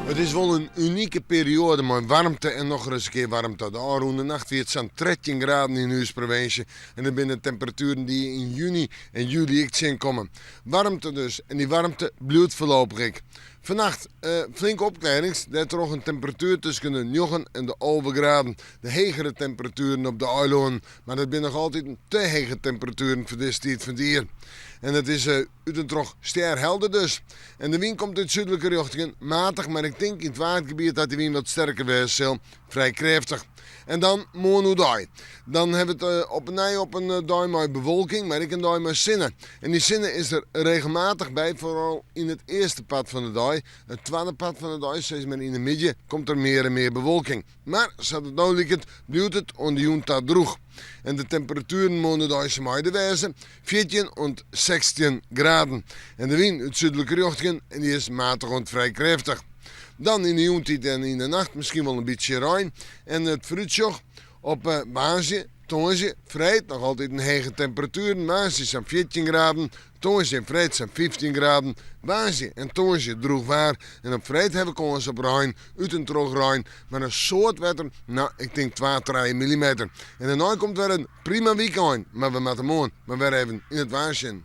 Het is wel een unieke periode met warmte en nog eens een keer warmte. De aanroende nacht weer zo'n 13 graden in uw provincie. En dan binnen temperaturen die in juni en juli echt zien komen. Warmte dus. En die warmte blijft voorlopig. Vannacht flinke opklaring. Er is nog een temperatuur tussen de 9 en de 11 graden. De hegere temperaturen op de eilanden. Maar dat zijn nog altijd te hege temperaturen voor deze tijd van het jaar. En het is uit en toch sterhelder dus. En de wind komt uit zuidelijke richting, matig, maar ik denk in het watergebied dat de wind wat sterker wees zal, vrij krachtig. En dan morgen. Dan hebben we het op een dag met bewolking, maar ik een dag met zinnen. En die zinnen is er regelmatig bij, vooral in het eerste pad van de dag. Het tweede pad van de dag, steeds meer in de midden, komt er meer en meer bewolking. Maar, zoals het nou lijkt, blijft het on de junta droeg. En de temperaturen moeten deze meiden wezen, 14 en 16 graden. En de wind uit zuidelijke richting, en die is matig en vrij krachtig. Dan in de jontijd en in de nacht misschien wel een beetje rein. En het fruitjoch op baasje, tongetje, vrijt nog altijd een hege temperatuur. Baasje zijn 14 graden, tongetje en vrijt zijn 15 graden. Baasje en tongetje droeg waar. En op vrijt hebben we ons op rein, uit een droog rein. Maar een soort wetter, nou ik denk 2-3 mm. En daarna komt weer een prima weekend. Maar we moeten morgen maar weer even in het waarsje.